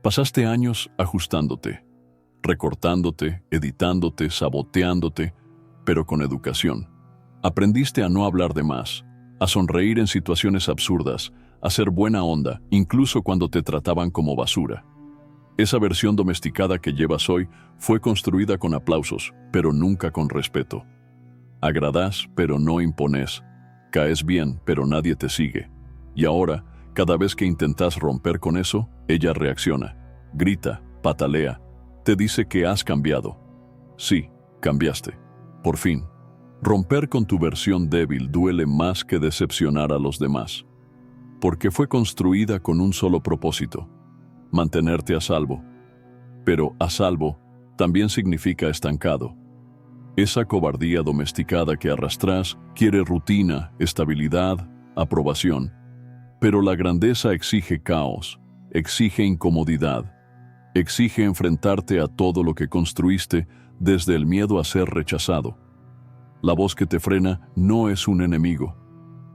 Pasaste años ajustándote, recortándote, editándote, saboteándote, pero con educación. Aprendiste a no hablar de más, a sonreír en situaciones absurdas, a ser buena onda, incluso cuando te trataban como basura. Esa versión domesticada que llevas hoy fue construida con aplausos, pero nunca con respeto. Agradás, pero no imponés. Caes bien, pero nadie te sigue. Y ahora, cada vez que intentas romper con eso, ella reacciona, grita, patalea, te dice que has cambiado. Sí, cambiaste. Por fin. Romper con tu versión débil duele más que decepcionar a los demás. Porque fue construida con un solo propósito: mantenerte a salvo. Pero a salvo también significa estancado. Esa cobardía domesticada que arrastras quiere rutina, estabilidad, aprobación. Pero la grandeza exige caos, exige incomodidad, exige enfrentarte a todo lo que construiste desde el miedo a ser rechazado. La voz que te frena no es un enemigo,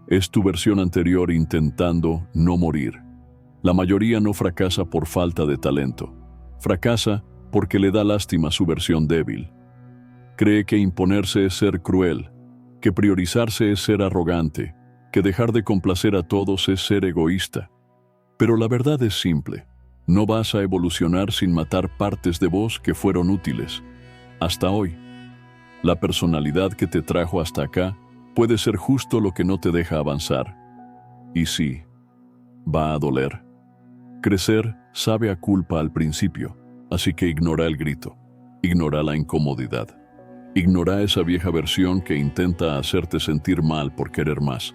es tu versión anterior intentando no morir. La mayoría no fracasa por falta de talento, fracasa porque le da lástima a su versión débil. Cree que imponerse es ser cruel, que priorizarse es ser arrogante, que dejar de complacer a todos es ser egoísta. Pero la verdad es simple: no vas a evolucionar sin matar partes de vos que fueron útiles. Hasta hoy. La personalidad que te trajo hasta acá puede ser justo lo que no te deja avanzar. Y sí, va a doler. Crecer sabe a culpa al principio, así que ignora el grito, ignora la incomodidad, ignora esa vieja versión que intenta hacerte sentir mal por querer más.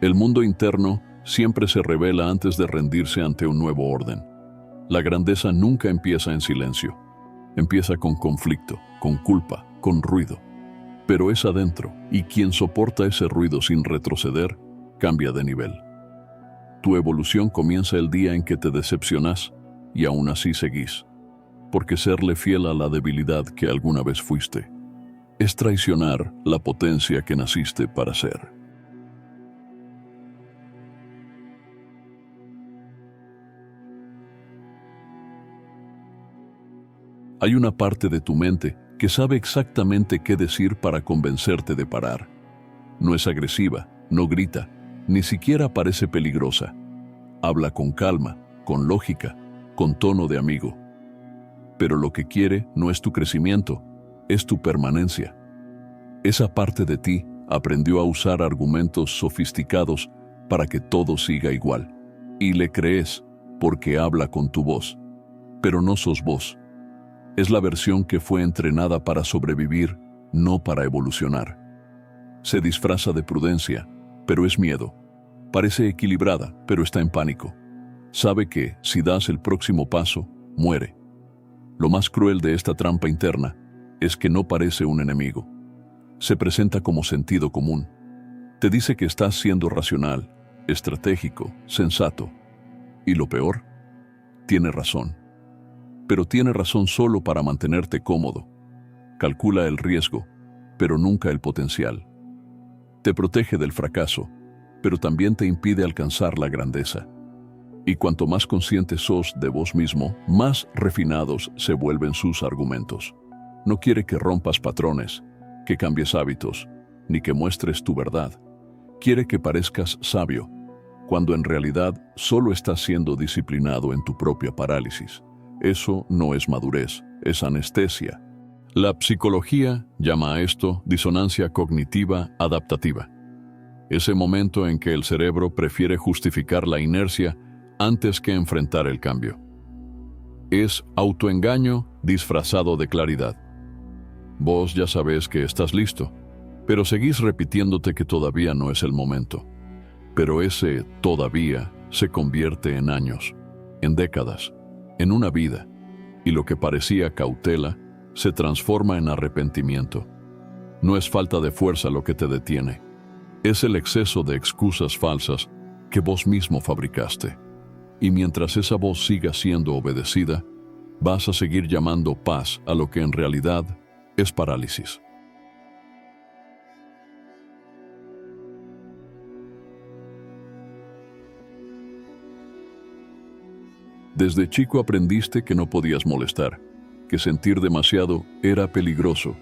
El mundo interno siempre se revela antes de rendirse ante un nuevo orden. La grandeza nunca empieza en silencio. Empieza con conflicto, con culpa, con ruido. Pero es adentro, y quien soporta ese ruido sin retroceder, cambia de nivel. Tu evolución comienza el día en que te decepcionás y aún así seguís. Porque serle fiel a la debilidad que alguna vez fuiste es traicionar la potencia que naciste para ser. Hay una parte de tu mente que sabe exactamente qué decir para convencerte de parar. No es agresiva, no grita, ni siquiera parece peligrosa. Habla con calma, con lógica, con tono de amigo. Pero lo que quiere no es tu crecimiento, es tu permanencia. Esa parte de ti aprendió a usar argumentos sofisticados para que todo siga igual. Y le crees porque habla con tu voz. Pero no sos vos. Es la versión que fue entrenada para sobrevivir, no para evolucionar. Se disfraza de prudencia, pero es miedo. Parece equilibrada, pero está en pánico. Sabe que, si das el próximo paso, muere. Lo más cruel de esta trampa interna es que no parece un enemigo. Se presenta como sentido común. Te dice que estás siendo racional, estratégico, sensato. Y lo peor, tiene razón. Pero tiene razón solo para mantenerte cómodo. Calcula el riesgo, pero nunca el potencial. Te protege del fracaso, pero también te impide alcanzar la grandeza. Y cuanto más consciente sos de vos mismo, más refinados se vuelven sus argumentos. No quiere que rompas patrones, que cambies hábitos, ni que muestres tu verdad. Quiere que parezcas sabio, cuando en realidad solo estás siendo disciplinado en tu propia parálisis. Eso no es madurez, es anestesia. La psicología llama a esto disonancia cognitiva adaptativa. Ese momento en que el cerebro prefiere justificar la inercia antes que enfrentar el cambio. Es autoengaño disfrazado de claridad. Vos ya sabés que estás listo, pero seguís repitiéndote que todavía no es el momento. Pero ese todavía se convierte en años, en décadas, en una vida, y lo que parecía cautela se transforma en arrepentimiento. No es falta de fuerza lo que te detiene, es el exceso de excusas falsas que vos mismo fabricaste. Y mientras esa voz siga siendo obedecida, vas a seguir llamando paz a lo que en realidad es parálisis. Desde chico aprendiste que no podías molestar, que sentir demasiado era peligroso,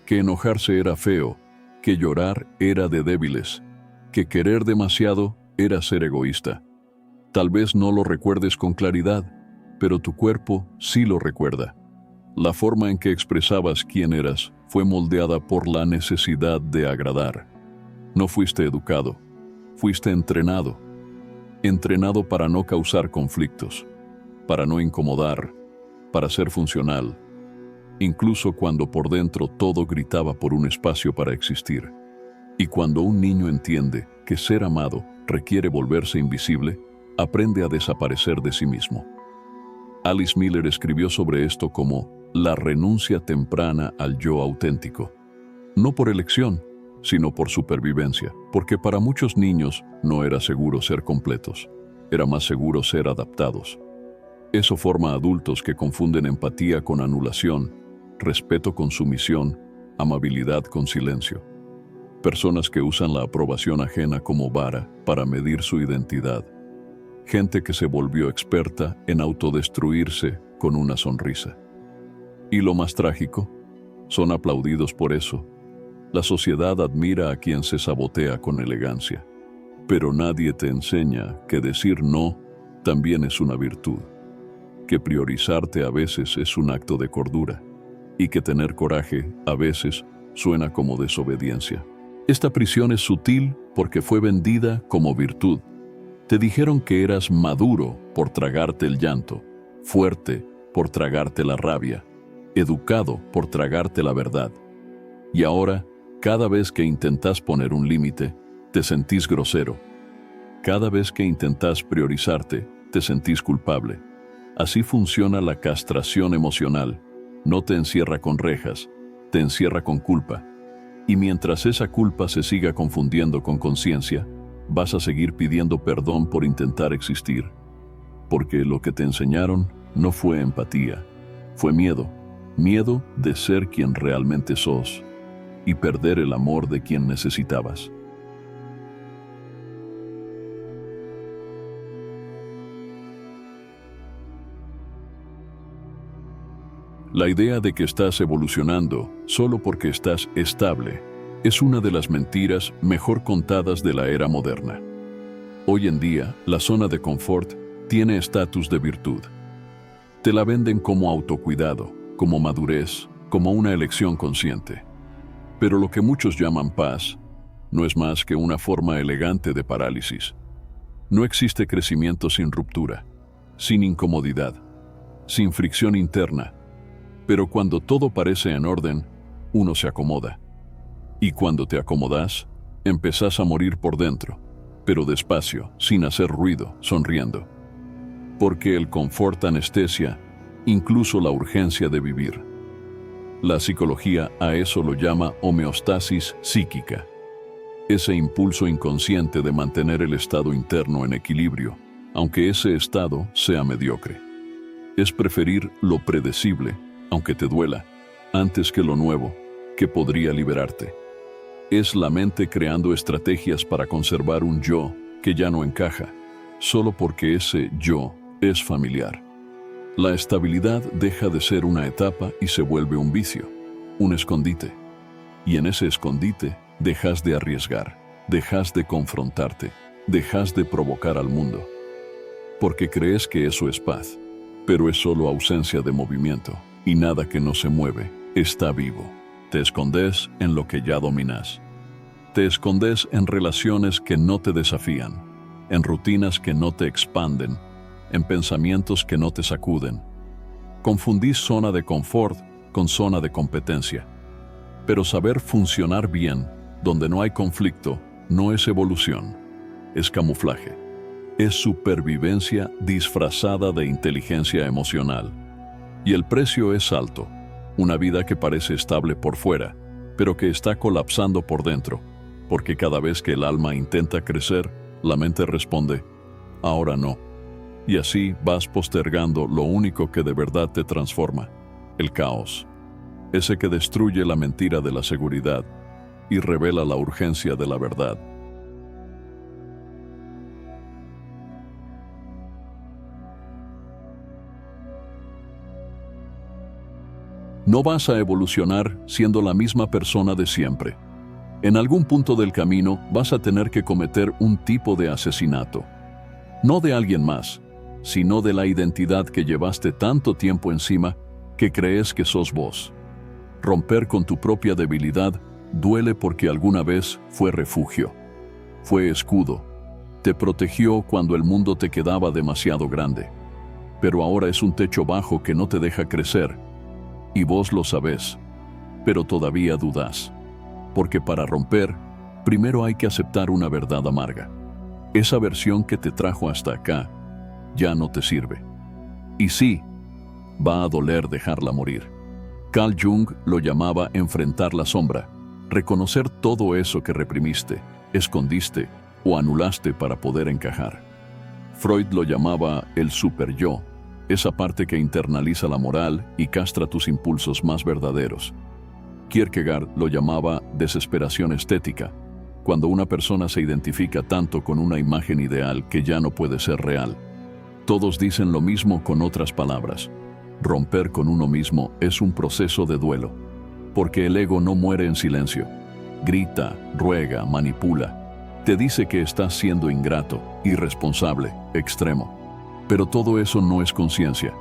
que enojarse era feo, que llorar era de débiles, que querer demasiado era ser egoísta. Tal vez no lo recuerdes con claridad, pero tu cuerpo sí lo recuerda. La forma en que expresabas quién eras fue moldeada por la necesidad de agradar. No fuiste educado, fuiste entrenado. Entrenado para no causar conflictos, para no incomodar, para ser funcional, incluso cuando por dentro todo gritaba por un espacio para existir. Y cuando un niño entiende que ser amado requiere volverse invisible, aprende a desaparecer de sí mismo. Alice Miller escribió sobre esto como la renuncia temprana al yo auténtico. No por elección, sino por supervivencia, porque para muchos niños no era seguro ser completos, era más seguro ser adaptados. Eso forma adultos que confunden empatía con anulación, respeto con sumisión, amabilidad con silencio. Personas que usan la aprobación ajena como vara para medir su identidad. Gente que se volvió experta en autodestruirse con una sonrisa. Y lo más trágico, son aplaudidos por eso. La sociedad admira a quien se sabotea con elegancia, pero nadie te enseña que decir no también es una virtud, que priorizarte a veces es un acto de cordura y que tener coraje a veces suena como desobediencia. Esta prisión es sutil porque fue vendida como virtud. Te dijeron que eras maduro por tragarte el llanto, fuerte por tragarte la rabia, educado por tragarte la verdad. Y ahora, cada vez que intentas poner un límite, te sentís grosero. Cada vez que intentas priorizarte, te sentís culpable. Así funciona la castración emocional. No te encierra con rejas, te encierra con culpa. Y mientras esa culpa se siga confundiendo con conciencia, vas a seguir pidiendo perdón por intentar existir. Porque lo que te enseñaron no fue empatía, fue miedo. Miedo de ser quien realmente sos y perder el amor de quien necesitabas. La idea de que estás evolucionando solo porque estás estable es una de las mentiras mejor contadas de la era moderna. Hoy en día, la zona de confort tiene estatus de virtud. Te la venden como autocuidado, como madurez, como una elección consciente. Pero lo que muchos llaman paz no es más que una forma elegante de parálisis. No existe crecimiento sin ruptura, sin incomodidad, sin fricción interna. Pero cuando todo parece en orden, uno se acomoda. Y cuando te acomodas, empezás a morir por dentro, pero despacio, sin hacer ruido, sonriendo. Porque el confort anestesia incluso la urgencia de vivir. La psicología a eso lo llama homeostasis psíquica. Ese impulso inconsciente de mantener el estado interno en equilibrio, aunque ese estado sea mediocre. Es preferir lo predecible, aunque te duela, antes que lo nuevo, que podría liberarte. Es la mente creando estrategias para conservar un yo que ya no encaja, solo porque ese yo es familiar. La estabilidad deja de ser una etapa y se vuelve un vicio, un escondite. Y en ese escondite dejas de arriesgar, dejas de confrontarte, dejas de provocar al mundo. Porque crees que eso es paz, pero es solo ausencia de movimiento, y nada que no se mueve está vivo. Te escondes en lo que ya dominas. Te escondes en relaciones que no te desafían, en rutinas que no te expanden, en pensamientos que no te sacuden. Confundís zona de confort con zona de competencia. Pero saber funcionar bien, donde no hay conflicto, no es evolución, es camuflaje. Es supervivencia disfrazada de inteligencia emocional. Y el precio es alto, una vida que parece estable por fuera, pero que está colapsando por dentro, porque cada vez que el alma intenta crecer, la mente responde, ahora no. Y así vas postergando lo único que de verdad te transforma, el caos, ese que destruye la mentira de la seguridad y revela la urgencia de la verdad. No vas a evolucionar siendo la misma persona de siempre. En algún punto del camino vas a tener que cometer un tipo de asesinato. No de alguien más, sino de la identidad que llevaste tanto tiempo encima que crees que sos vos. Romper con tu propia debilidad duele porque alguna vez fue refugio, fue escudo, te protegió cuando el mundo te quedaba demasiado grande. Pero ahora es un techo bajo que no te deja crecer, y vos lo sabés, pero todavía dudás. Porque para romper, primero hay que aceptar una verdad amarga. Esa versión que te trajo hasta acá ya no te sirve. Y sí, va a doler dejarla morir. Carl Jung lo llamaba enfrentar la sombra, reconocer todo eso que reprimiste, escondiste o anulaste para poder encajar. Freud lo llamaba el superyo, esa parte que internaliza la moral y castra tus impulsos más verdaderos. Kierkegaard lo llamaba desesperación estética, cuando una persona se identifica tanto con una imagen ideal que ya no puede ser real. Todos dicen lo mismo con otras palabras. Romper con uno mismo es un proceso de duelo, porque el ego no muere en silencio. Grita, ruega, manipula. Te dice que estás siendo ingrato, irresponsable, extremo. Pero todo eso no es conciencia,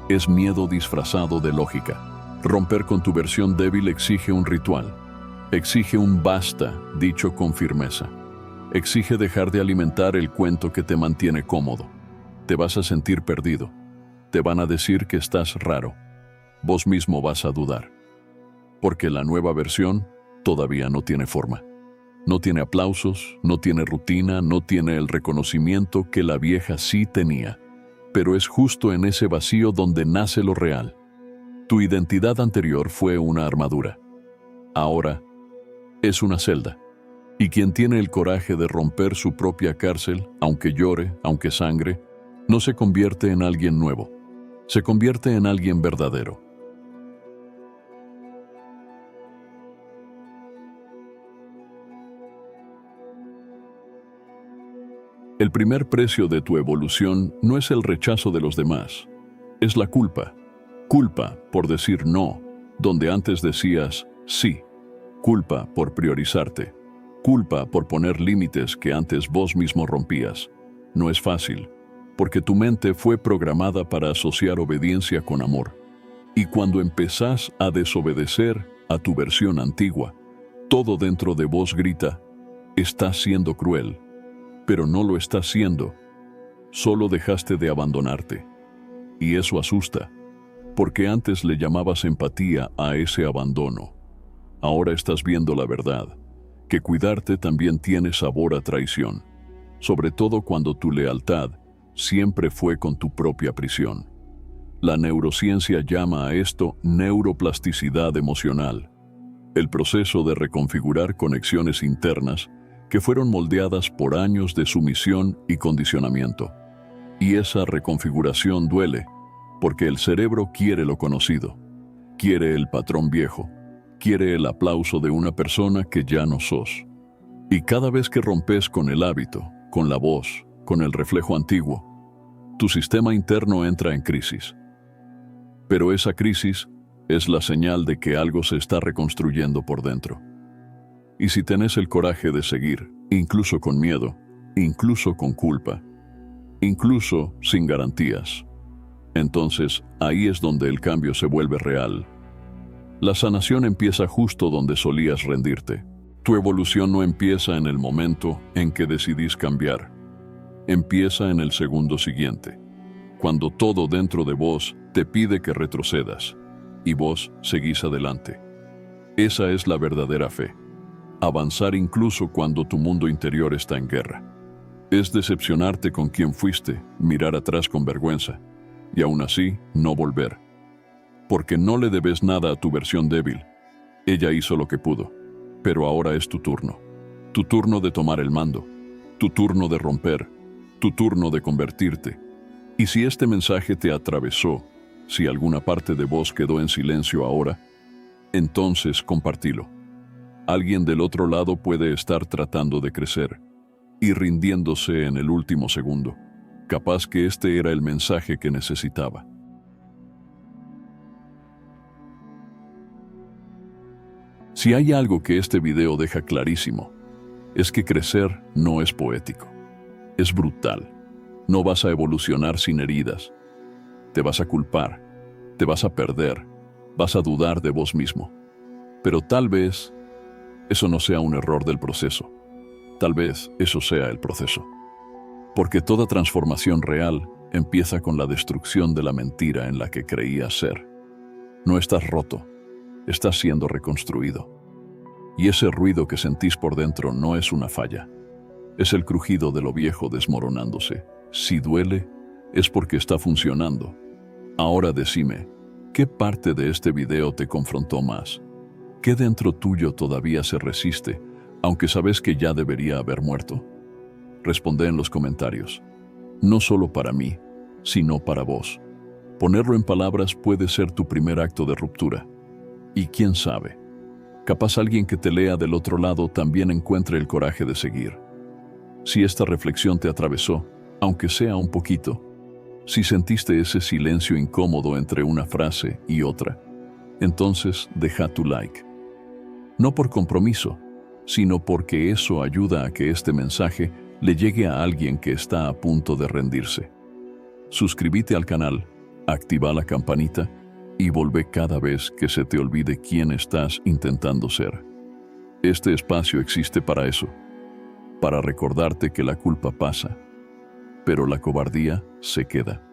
es miedo disfrazado de lógica. Romper con tu versión débil exige un ritual. Exige un basta, dicho con firmeza. Exige dejar de alimentar el cuento que te mantiene cómodo. Te vas a sentir perdido. Te van a decir que estás raro. Vos mismo vas a dudar. Porque la nueva versión todavía no tiene forma. No tiene aplausos, no tiene rutina, no tiene el reconocimiento que la vieja sí tenía. Pero es justo en ese vacío donde nace lo real. Tu identidad anterior fue una armadura. Ahora es una celda. Y quien tiene el coraje de romper su propia cárcel, aunque llore, aunque sangre, no se convierte en alguien nuevo. Se convierte en alguien verdadero. El primer precio de tu evolución no es el rechazo de los demás, es la culpa. Culpa por decir no, donde antes decías sí. Culpa por priorizarte. Culpa por poner límites que antes vos mismo rompías. No es fácil, porque tu mente fue programada para asociar obediencia con amor. Y cuando empezás a desobedecer a tu versión antigua, todo dentro de vos grita, estás siendo cruel. Pero no lo estás siendo, solo dejaste de abandonarte. Y eso asusta, porque antes le llamabas empatía a ese abandono. Ahora estás viendo la verdad, que cuidarte también tiene sabor a traición, sobre todo cuando tu lealtad siempre fue con tu propia prisión. La neurociencia llama a esto neuroplasticidad emocional, el proceso de reconfigurar conexiones internas que fueron moldeadas por años de sumisión y condicionamiento. Y esa reconfiguración duele, porque el cerebro quiere lo conocido, quiere el patrón viejo, quiere el aplauso de una persona que ya no sos. Y cada vez que rompes con el hábito, con la voz, con el reflejo antiguo, tu sistema interno entra en crisis. Pero esa crisis es la señal de que algo se está reconstruyendo por dentro. Y si tenés el coraje de seguir, incluso con miedo, incluso con culpa, incluso sin garantías, entonces ahí es donde el cambio se vuelve real. La sanación empieza justo donde solías rendirte. Tu evolución no empieza en el momento en que decidís cambiar. Empieza en el segundo siguiente, cuando todo dentro de vos te pide que retrocedas, y vos seguís adelante. Esa es la verdadera fe. Avanzar incluso cuando tu mundo interior está en guerra. Es decepcionarte con quien fuiste, mirar atrás con vergüenza, y aún así no volver. Porque no le debes nada a tu versión débil. Ella hizo lo que pudo, pero ahora es tu turno. Tu turno de tomar el mando, tu turno de romper, tu turno de convertirte. Y si este mensaje te atravesó, si alguna parte de vos quedó en silencio ahora, entonces compartilo. Alguien del otro lado puede estar tratando de crecer y rindiéndose en el último segundo. Capaz que este era el mensaje que necesitaba. Si hay algo que este video deja clarísimo, es que crecer no es poético, es brutal. No vas a evolucionar sin heridas. Te vas a culpar, te vas a perder, vas a dudar de vos mismo. Pero tal vez eso no sea un error del proceso. Tal vez eso sea el proceso. Porque toda transformación real empieza con la destrucción de la mentira en la que creías ser. No estás roto, estás siendo reconstruido. Y ese ruido que sentís por dentro no es una falla. Es el crujido de lo viejo desmoronándose. Si duele, es porque está funcionando. Ahora decime, ¿qué parte de este video te confrontó más? ¿Qué dentro tuyo todavía se resiste, aunque sabes que ya debería haber muerto? Responde en los comentarios. No solo para mí, sino para vos. Ponerlo en palabras puede ser tu primer acto de ruptura. Y quién sabe, capaz alguien que te lea del otro lado también encuentre el coraje de seguir. Si esta reflexión te atravesó, aunque sea un poquito, si sentiste ese silencio incómodo entre una frase y otra, entonces deja tu like. No por compromiso, sino porque eso ayuda a que este mensaje le llegue a alguien que está a punto de rendirse. Suscríbete al canal, activa la campanita y volvé cada vez que se te olvide quién estás intentando ser. Este espacio existe para eso, para recordarte que la culpa pasa, pero la cobardía se queda.